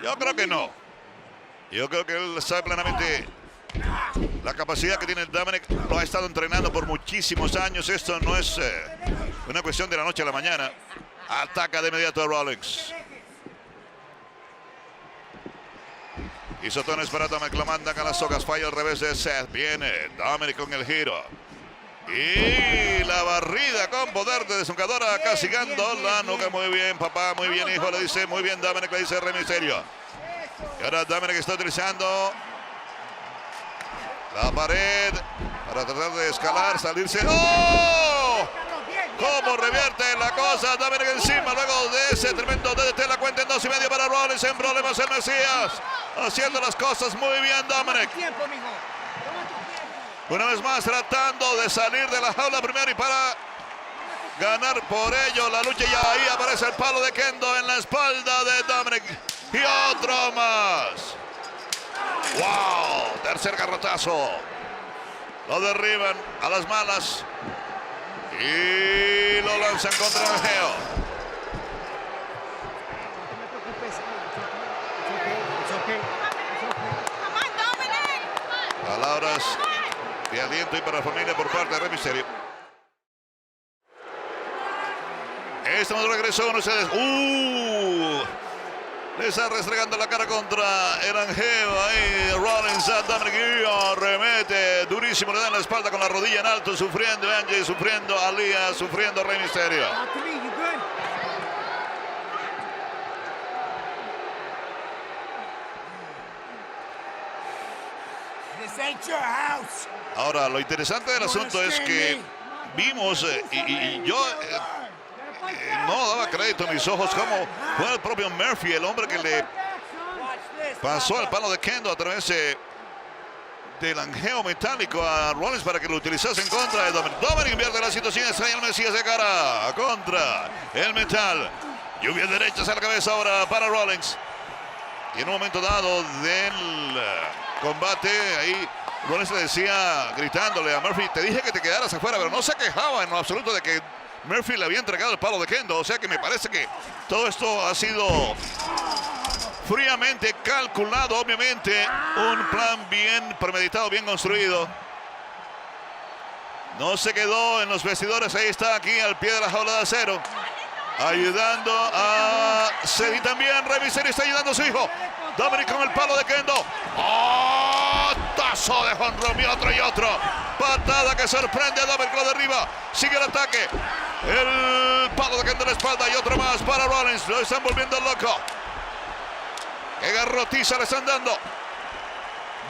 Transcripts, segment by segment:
Yo creo que no. Yo creo que él sabe plenamente la capacidad que tiene Dominic. Lo ha estado entrenando por muchísimos años. Esto no es una cuestión de la noche a la mañana. Ataca de inmediato a Rawlings. Y sotones para Dominic, lo mandan a las sogas. Falla al revés de Seth. Viene Dominic con el giro. Y la barrida con poder de desnucadora, castigando la nuca. Muy bien, papá, muy bien, hijo, le dice. Muy bien, Dominic, le dice Rey Mysterio. Y ahora Dominic está utilizando la pared para tratar de escalar, salirse. ¡Oh! ¿Cómo revierte la cosa? Dominic encima, luego de ese tremendo DDT, la cuenta en 2.5 para Rollins. En problemas el Mesías, haciendo las cosas muy bien Dominic. Una vez más tratando de salir de la jaula primero y para ganar por ello la lucha. Y ahí aparece el palo de Kendo en la espalda de Dominic. Y otro más. ¡Wow! Tercer garrotazo. Lo derriban a las malas. Y lo lanzan contra el Geo. Palabras de aliento y para la familia por parte de Rey Mysterio. Estamos de regreso con ustedes. Le está restregando la cara contra el Angeo. Ahí Rollins a Dominic y arremete durísimo. Le dan la espalda con la rodilla en alto. Sufriendo Angie, sufriendo Aliyah, sufriendo Rey Mysterio. Ahora, lo interesante del asunto es que vimos, y yo no daba crédito a mis ojos, como fue el propio Murphy, el hombre que le pasó el palo de Kendo a través del angeo metálico a Rollins para que lo utilizase en contra de Dominic. Dominic invierte la situación, extraña el Mesías de cara contra el metal. Lluvia derechas a la cabeza ahora para Rollins. Y en un momento dado del combate, ahí Rollins le decía, gritándole a Murphy, te dije que te quedaras afuera, pero no se quejaba en lo absoluto de que Murphy le había entregado el palo de Kendo. O sea que me parece que todo esto ha sido fríamente calculado, obviamente. Un plan bien premeditado, bien construido. No se quedó en los vestidores, ahí está, aquí al pie de la jaula de acero. Ayudando a Seth y también Rey Mysterio está ayudando a su hijo. Dominic con el palo de Kendo. ¡Oh! Tazo de Juan Romeo, otro y otro. Patada que sorprende a Dominic, lo derriba. Sigue el ataque. El palo de Kendo en la espalda y otro más para Rollins. Lo están volviendo loco. ¡Qué garrotiza le están dando!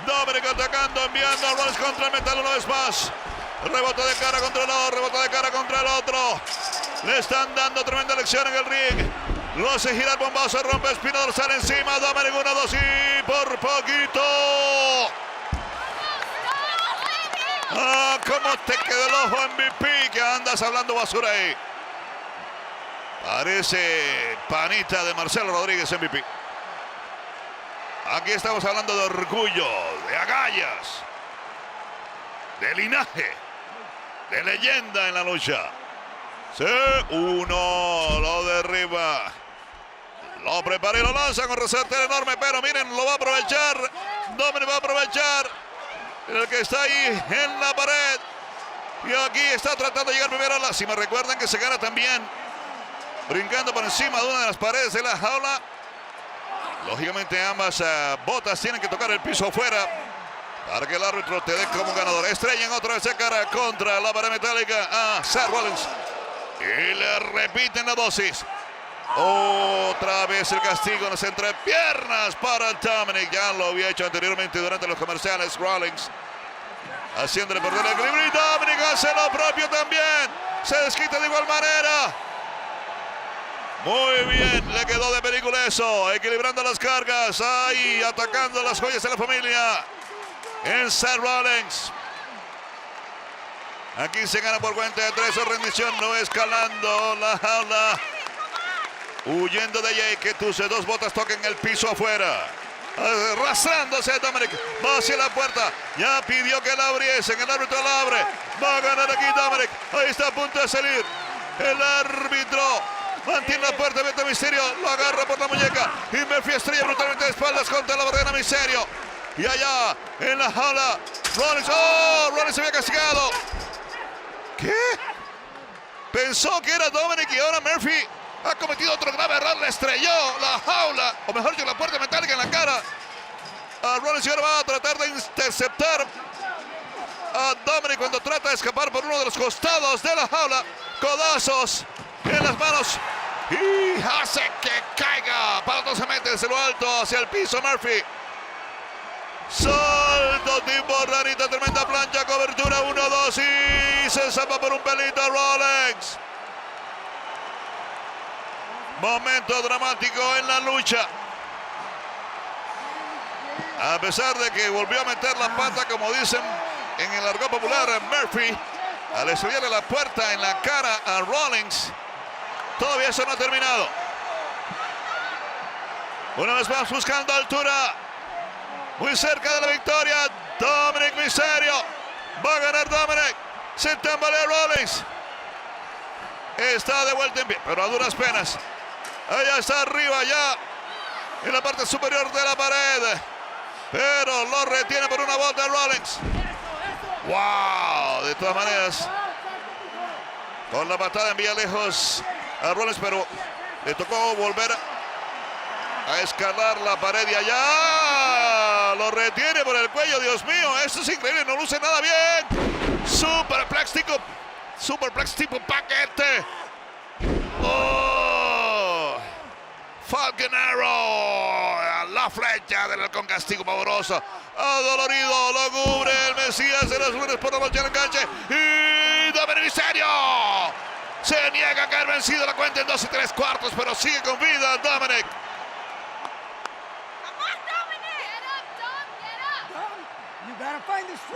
Dominic atacando, enviando a Rollins contra el metal una vez más. Rebote de cara contra el otro, rebote de cara contra el otro. Le están dando tremenda lección en el ring. Lo hace girar, bombazo, rompe espina dorsal encima. Dominic 1, 2 y por poquito. Ah, ¿cómo te quedó el ojo MVP? Que andas hablando basura ahí. Parece panita de Marcelo Rodríguez, MVP. Aquí estamos hablando de orgullo, de agallas, de linaje, de leyenda en la lucha. C1, lo derriba. Lo prepara y lo lanza con resorte enorme, pero miren, lo va a aprovechar. Dominic va a aprovechar. El que está ahí en la pared. Y aquí está tratando de llegar primero a la cima. Recuerden que se gana también brincando por encima de una de las paredes de la jaula. Lógicamente ambas botas tienen que tocar el piso afuera para que el árbitro te dé como ganador. Estrellan otra vez de cara contra la pared metálica a Seth Rollins. Y le repiten la dosis. Otra vez el castigo en las entrepiernas para Dominic. Ya lo había hecho anteriormente durante los comerciales. Rollins haciéndole perder el equilibrio. Y Dominic hace lo propio también. Se desquita de igual manera. Muy bien, le quedó de película eso. Equilibrando las cargas. Ahí atacando las joyas de la familia. En Seth Rollins. Aquí se gana por cuenta de 3 rendición. No escalando la jaula. Huyendo de Jay, que tus 2 botas toquen el piso afuera. Arrastrándose Dominic. Va hacia la puerta. Ya pidió que la abriesen. El árbitro la abre. Va a ganar aquí Dominic. Ahí está a punto de salir. El árbitro Mantiene la puerta abierta Misterio. Lo agarra por la muñeca. Y Murphy estrella brutalmente de espaldas contra la barrera Misterio. Y allá en la jaula, Rollins. ¡Oh! Rollins se había castigado. ¿Qué? Pensó que era Dominic y ahora Murphy ha cometido otro grave error. Le estrelló la jaula, o mejor dicho, la puerta metálica en la cara a Rollins. Y ahora va a tratar de interceptar a Dominic cuando trata de escapar por uno de los costados de la jaula. Codazos en las manos y hace que caiga aparatosamente desde lo alto hacia el piso Murphy. Salto tipo ranita, tremenda plancha, cobertura 1-2 y se salva por un pelito Rollins. Momento dramático en la lucha. A pesar de que volvió a meter la pata, como dicen en el argot popular, Murphy, al estrellarle la puerta en la cara a Rollins, todavía eso no ha terminado. Una vez más buscando altura. Muy cerca de la victoria, Dominic Mysterio. Va a ganar Dominic. Se tambalea Rollins. Está de vuelta en pie, pero a duras penas. Allá está arriba, ya en la parte superior de la pared. Pero lo retiene por una volta Rollins. ¡Wow! De todas maneras, con la patada envía lejos a Rollins, pero le tocó volver a escalar la pared y allá lo retiene por el cuello. Dios mío, esto es increíble, no luce nada bien. Superplex tipo paquete. Oh, Falcon Arrow, la flecha del halcón castigo pavoroso. Adolorido, lo cubre el Mesías de los lunes por la noche en el enganche. Y Dominic Mysterio se niega a caer vencido. La cuenta en 2 3/4, pero sigue con vida Dominic.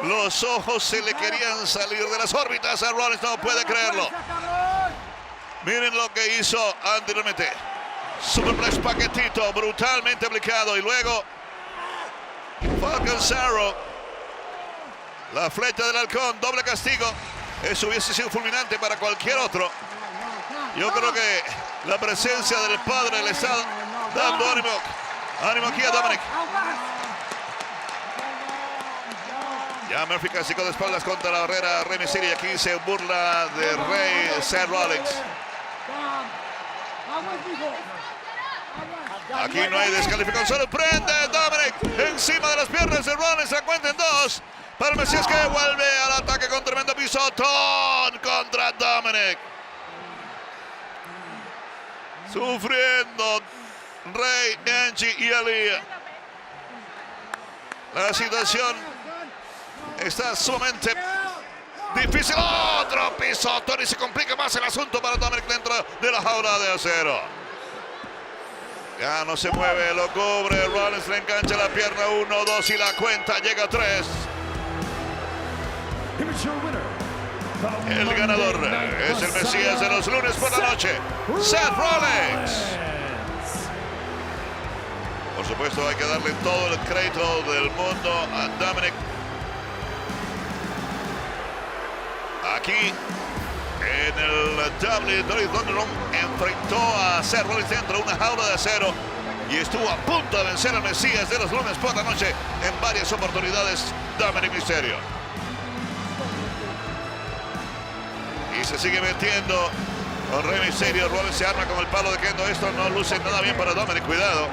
Los ojos se le querían salir de las órbitas a Rollins, no puede creerlo. Miren lo que hizo anteriormente. Superplex paquetito, brutalmente aplicado. Y luego Falcon Arrow, la flecha del halcón, doble castigo. Eso hubiese sido fulminante para cualquier otro. Yo creo que la presencia del padre le está dando ánimo aquí a Dominic. Ya Murphy castigo de espaldas contra la barrera Rey Mysterio. Y aquí se burla de Rey Seth Rollins. Aquí no hay descalificación. Solo prende Dominic encima de las piernas de Rollins. La cuenta en 2 para el Mesías, que vuelve al ataque con tremendo pisotón contra Dominic. Sufriendo Rey, Angie y Ali. La situación está sumamente difícil. Otro pisotón y se complica más el asunto para Dominic dentro de la jaula de acero. Ya no se mueve, lo cubre. Rollins le engancha la pierna. 1, 2 y la cuenta llega a 3. El ganador es el Mesías de los lunes por la noche, Seth Rollins. Por supuesto, hay que darle todo el crédito del mundo a Dominic. Aquí en el WWE Thunderdome enfrentó a Seth Rollins dentro de una jaula de acero y estuvo a punto de vencer al Mesías de los lunes por la noche en varias oportunidades, Dominic Mysterio. Y se sigue metiendo con Rey Mysterio. Rollins se arma con el palo de Kendo. Esto no luce nada bien para Dominic, cuidado.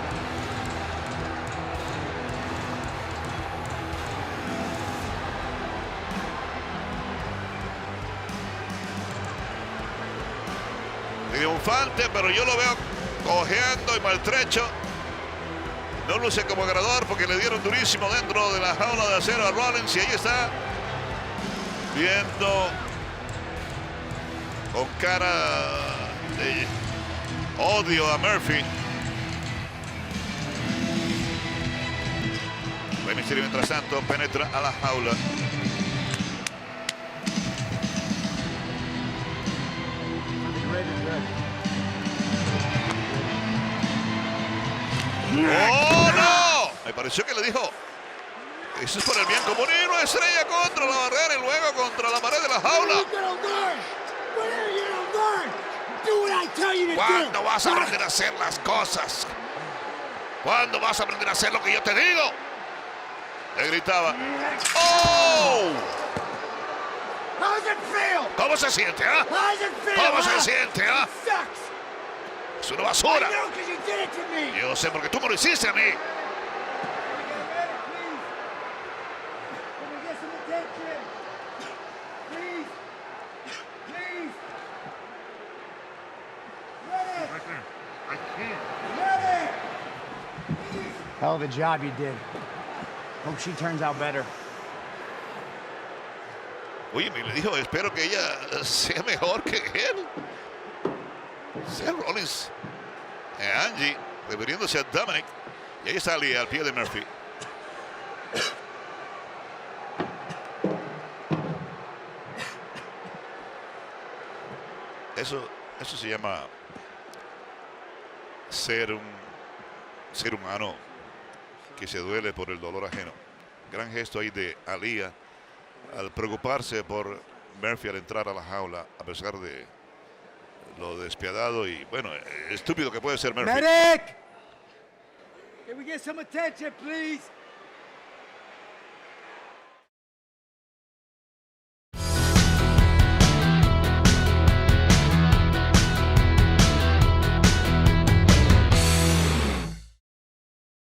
Triunfante, pero yo lo veo cojeando y maltrecho. No luce como ganador porque le dieron durísimo dentro de la jaula de acero a Rollins y ahí está viendo con cara de odio a Murphy. Rey Mysterio mientras tanto penetra a la jaula. ¡Oh, no! Me pareció que le dijo: eso es por el bien común. Y una estrella contra la barrera y luego contra la pared de la jaula. tell you to do. ¿Cuándo vas a aprender a hacer las cosas? ¿Cuándo vas a aprender a hacer lo que yo te digo? Le gritaba. ¡Oh! How does it feel? ¿Cómo se siente, ah? How does it feel? ¿Cómo se huh? siente, ah? Sucks. Es una I basura. know 'cause you did it to me. Yo sé porque tú me lo hiciste a mí. Can we get some attention? Please. Please. Ready. Ready. Hell of a job you did. Hope she turns out better. Oye, me le dijo, espero que ella sea mejor que él. Seth Rollins, Angie, refiriéndose a Dominic. Y ahí está Ali al pie de Murphy. Eso se llama ser un ser humano que se duele por el dolor ajeno. Gran gesto ahí de Aliyah al preocuparse por Murphy al entrar a la jaula, a pesar de lo despiadado y, bueno, estúpido que puede ser Murphy. Medic! Can we get some attention, please?